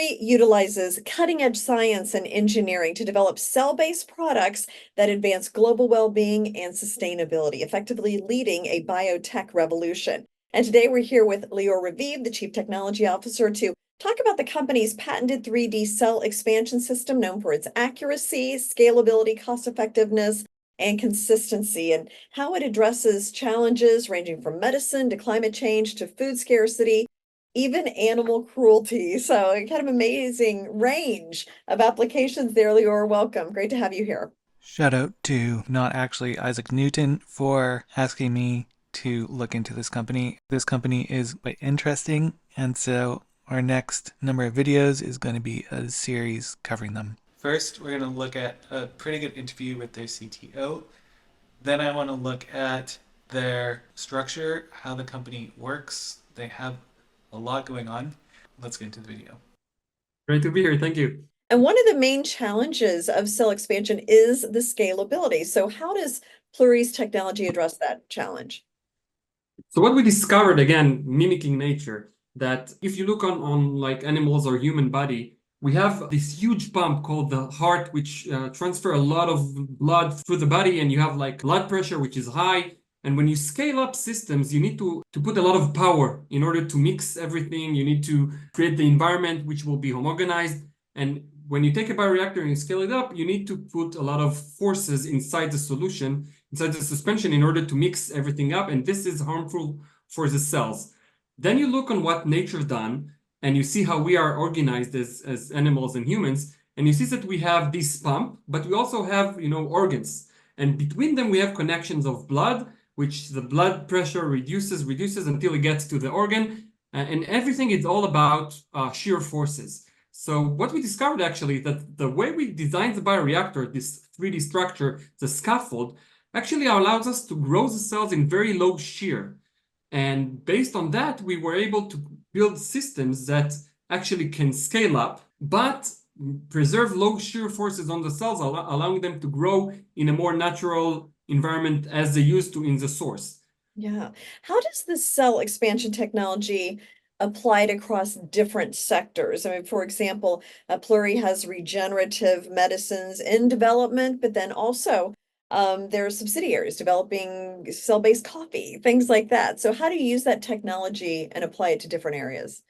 Pluri utilizes cutting-edge science and engineering to develop cell-based products that advance global well-being and sustainability, effectively leading a biotech revolution. And today we're here with Lior Raviv, the Chief Technology Officer, to talk about the company's patented 3D cell expansion system known for its accuracy, scalability, cost-effectiveness, and consistency, and how it addresses challenges ranging from medicine to climate change to food scarcity, even animal cruelty. So a kind of amazing range of applications there, Lior. Welcome. Great to have you here. Shout out to not actually Isaac Newton for asking me to look into this company. This company is quite interesting, and so our next number of videos is going to be a series covering them. First, we're going to look at a pretty good interview with their CTO. Then I want to look at their structure, how the company works. They have a lot going on. Let's get into the video. Great to be here. Thank you. And one of the main challenges of cell expansion is the scalability. So how does Pluri's technology address that challenge? So what we discovered, again, mimicking nature, that if you look on like animals or human body, we have this huge pump called the heart, which transfer a lot of blood through the body, and you have like blood pressure, which is high. And when you scale up systems, you need to put a lot of power in order to mix everything. You need to create the environment which will be homogenized. And when you take a bioreactor and you scale it up, you need to put a lot of forces inside the solution, inside the suspension, in order to mix everything up. And this is harmful for the cells. Then you look on what nature's done, and you see how we are organized as animals and humans, and you see that we have this pump, but we also have, organs. And between them, we have connections of blood, which the blood pressure reduces until it gets to the organ. And everything is all about shear forces. So what we discovered actually is that the way we designed the bioreactor, this 3D structure, the scaffold, actually allows us to grow the cells in very low shear. And based on that, we were able to build systems that actually can scale up, but preserve low shear forces on the cells, allowing them to grow in a more natural environment as they used to in the source. Yeah. How does the cell expansion technology applied across different sectors? I mean, for example, Pluri has regenerative medicines in development, but then also there are subsidiaries developing cell-based coffee, things like that. So how do you use that technology and apply it to different areas?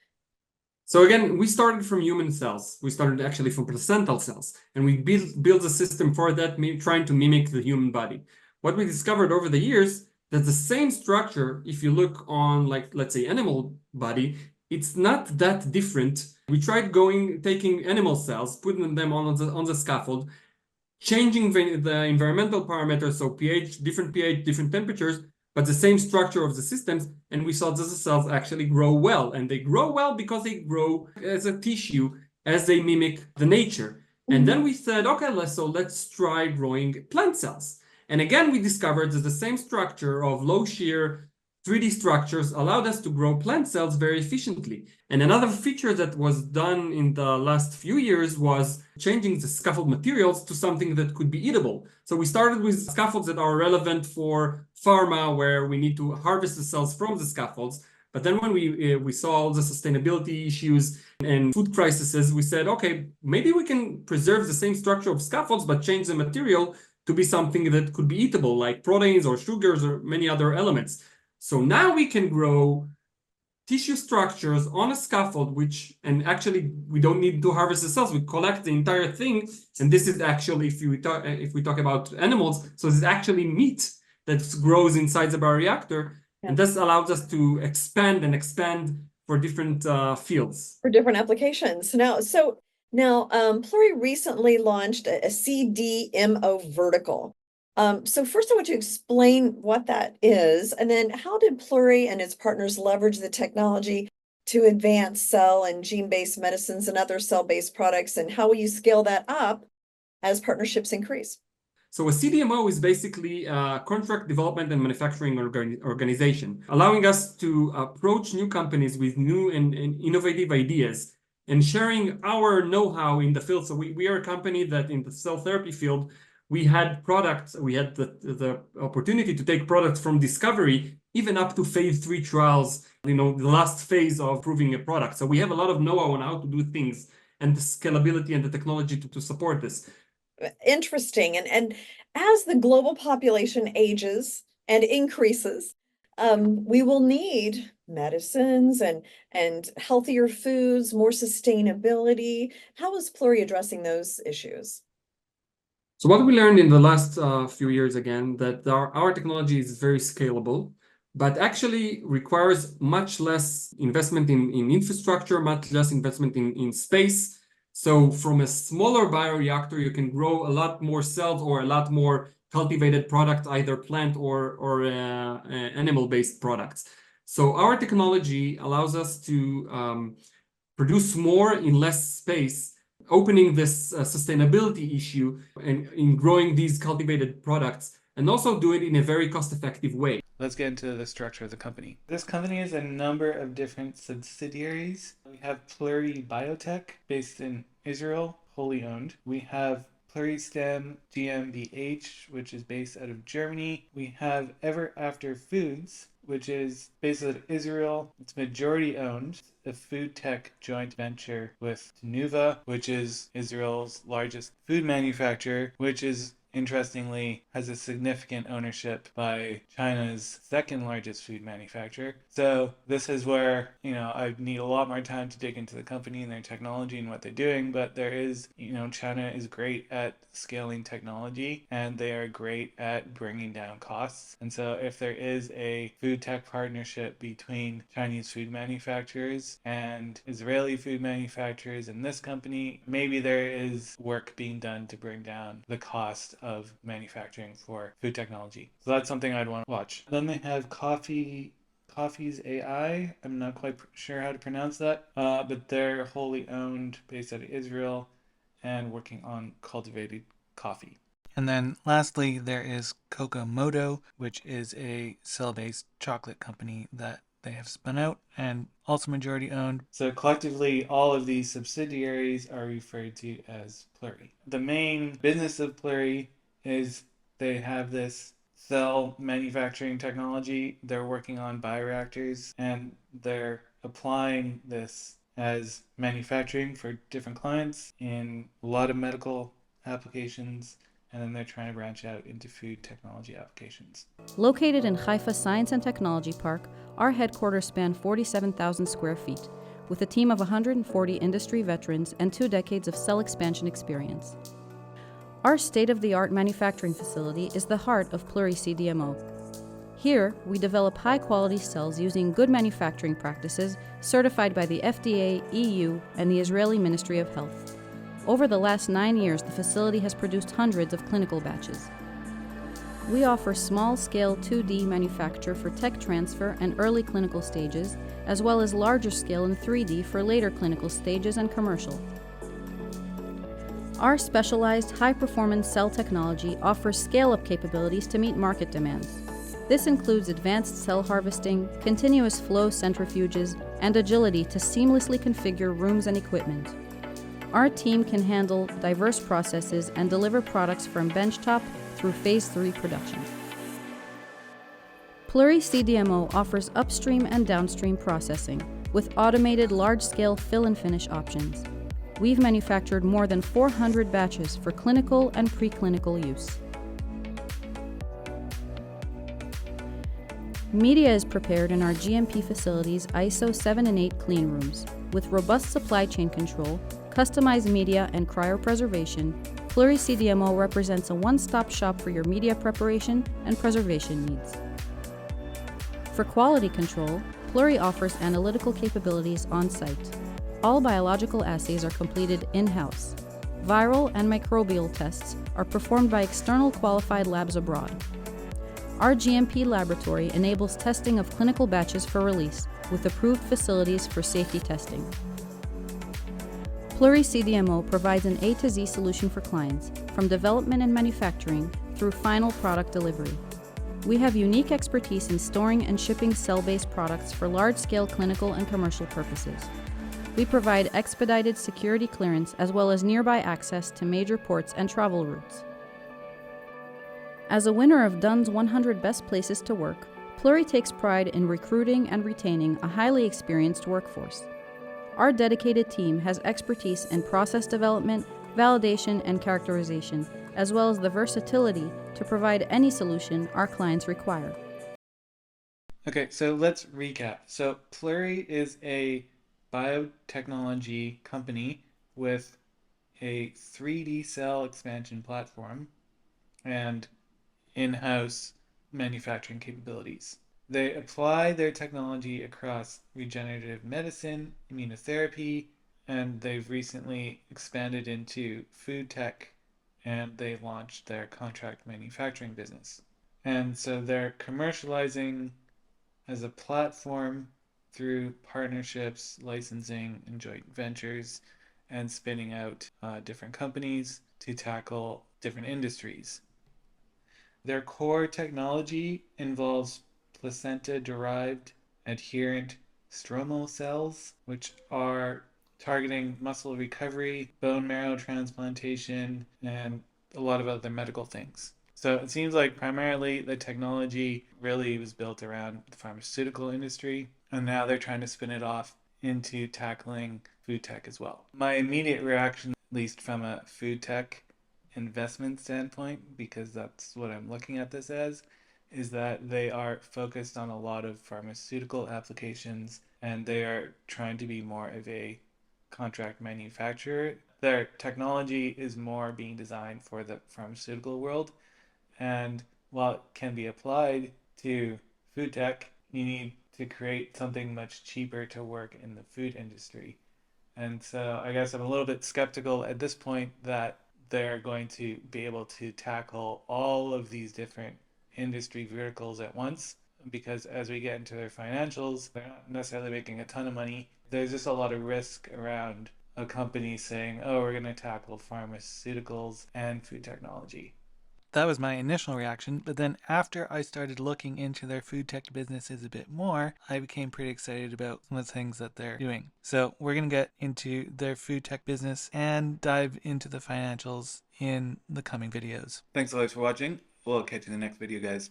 So again, we started from human cells. We started actually from placental cells, and we built a system for that, trying to mimic the human body. What we discovered over the years, that the same structure, if you look on, like, let's say, animal body, it's not that different. We tried taking animal cells, putting them on the scaffold, changing the environmental parameters, so pH, different temperatures, but the same structure of the systems, and we saw that the cells actually grow well. And they grow well because they grow as a tissue, as they mimic the nature. And then we said, okay, let's try growing plant cells. And again, we discovered that the same structure of low shear 3D structures allowed us to grow plant cells very efficiently. And another feature that was done in the last few years was changing the scaffold materials to something that could be eatable. So we started with scaffolds that are relevant for pharma, where we need to harvest the cells from the scaffolds. But then when we saw all the sustainability issues and food crises, we said, okay, maybe we can preserve the same structure of scaffolds, but change the material to be something that could be eatable, like proteins or sugars or many other elements. So now we can grow tissue structures on a scaffold, and actually we don't need to harvest the cells. We collect the entire thing. And this is actually, if we talk about animals, so it's actually meat that grows inside the bioreactor. Yeah. And this allows us to expand for different fields. For different applications. Now, Pluri recently launched a CDMO vertical. So first I want you to explain what that is, and then how did Pluri and its partners leverage the technology to advance cell and gene-based medicines and other cell-based products, and how will you scale that up as partnerships increase? So a CDMO is basically a contract development and manufacturing organization, allowing us to approach new companies with new and innovative ideas and sharing our know-how in the field. So we are a company that in the cell therapy field, we had products, we had the opportunity to take products from discovery even up to phase 3 trials, the last phase of proving a product. So we have a lot of know-how on how to do things. and the scalability and the technology to support this. Interesting. And as the global population ages and increases, we will need medicines and healthier foods, more sustainability. How is Pluri addressing those issues? So what we learned in the last few years, again, that our technology is very scalable, but actually requires much less investment in infrastructure, much less investment in space. So from a smaller bioreactor, you can grow a lot more cells or a lot more cultivated product, either plant or animal-based products. So our technology allows us to produce more in less space, opening this sustainability issue and in growing these cultivated products, and also do it in a very cost-effective way. Let's get into the structure of the company. This company has a number of different subsidiaries. We have Pluri Biotech, based in Israel, wholly owned. We have Pluri STEM GmbH, which is based out of Germany. We have Ever After Foods, which is based out of Israel. It's majority owned, a food tech joint venture with Tenuva, which is Israel's largest food manufacturer, which is interestingly has a significant ownership by China's second largest food manufacturer. So this is where, I need a lot more time to dig into the company and their technology and what they're doing, but there is, China is great at scaling technology and they are great at bringing down costs. And so if there is a food tech partnership between Chinese food manufacturers and Israeli food manufacturers in this company, maybe there is work being done to bring down the cost of manufacturing for food technology. So that's something I'd want to watch. Then they have Coffee's AI. I'm not quite sure how to pronounce that, but they're wholly owned, based out of Israel, and working on cultivated coffee. And then lastly, there is Kokomoto, which is a cell-based chocolate company that they have spun out and also majority owned. So collectively, all of these subsidiaries are referred to as Pluri. The main business of Pluri is they have this cell manufacturing technology. They're working on bioreactors and they're applying this as manufacturing for different clients in a lot of medical applications, and then they're trying to branch out into food technology applications. Located in Haifa Science and Technology Park, our headquarters span 47,000 square feet, with a team of 140 industry veterans and 2 decades of cell expansion experience. Our state-of-the-art manufacturing facility is the heart of Pluri CDMO. Here, we develop high-quality cells using good manufacturing practices certified by the FDA, EU, and the Israeli Ministry of Health. Over the last 9 years, the facility has produced hundreds of clinical batches. We offer small-scale 2D manufacture for tech transfer and early clinical stages, as well as larger scale in 3D for later clinical stages and commercial. Our specialized high-performance cell technology offers scale-up capabilities to meet market demands. This includes advanced cell harvesting, continuous flow centrifuges, and agility to seamlessly configure rooms and equipment. Our team can handle diverse processes and deliver products from benchtop through Phase 3 production. Pluri CDMO offers upstream and downstream processing with automated large-scale fill and finish options. We've manufactured more than 400 batches for clinical and preclinical use. Media is prepared in our GMP facilities ISO 7 and 8 clean rooms. With robust supply chain control, customized media, and cryopreservation, Pluri CDMO represents a one-stop shop for your media preparation and preservation needs. For quality control, Pluri offers analytical capabilities on-site. All biological assays are completed in-house. Viral and microbial tests are performed by external qualified labs abroad. Our GMP laboratory enables testing of clinical batches for release, with approved facilities for safety testing. Pluri CDMO provides an A to Z solution for clients, from development and manufacturing through final product delivery. We have unique expertise in storing and shipping cell-based products for large-scale clinical and commercial purposes. We provide expedited security clearance as well as nearby access to major ports and travel routes. As a winner of Dunn's 100 Best Places to Work, Pluri takes pride in recruiting and retaining a highly experienced workforce. Our dedicated team has expertise in process development, validation, and characterization, as well as the versatility to provide any solution our clients require. Okay, so let's recap. So Pluri is a biotechnology company with a 3D cell expansion platform and in-house manufacturing capabilities. They apply their technology across regenerative medicine, immunotherapy, and they've recently expanded into food tech, and they launched their contract manufacturing business. And so they're commercializing as a platform through partnerships, licensing, and joint ventures, and spinning out different companies to tackle different industries. Their core technology involves placenta-derived adherent stromal cells, which are targeting muscle recovery, bone marrow transplantation, and a lot of other medical things. So it seems like primarily the technology really was built around the pharmaceutical industry, and now they're trying to spin it off into tackling food tech as well. My immediate reaction, at least from a food tech investment standpoint, because that's what I'm looking at this as, is that they are focused on a lot of pharmaceutical applications and they are trying to be more of a contract manufacturer. Their technology is more being designed for the pharmaceutical world, and while it can be applied to food tech, you need to create something much cheaper to work in the food industry. And so I guess I'm a little bit skeptical at this point that they're going to be able to tackle all of these different industry verticals at once, because as we get into their financials, they're not necessarily making a ton of money. There's just a lot of risk around a company saying, oh, we're going to tackle pharmaceuticals and food technology. That was my initial reaction, but then after I started looking into their food tech businesses a bit more, I became pretty excited about some of the things that they're doing. So we're going to get into their food tech business and dive into the financials in the coming videos. Thanks a lot for watching. We'll catch you in the next video, guys.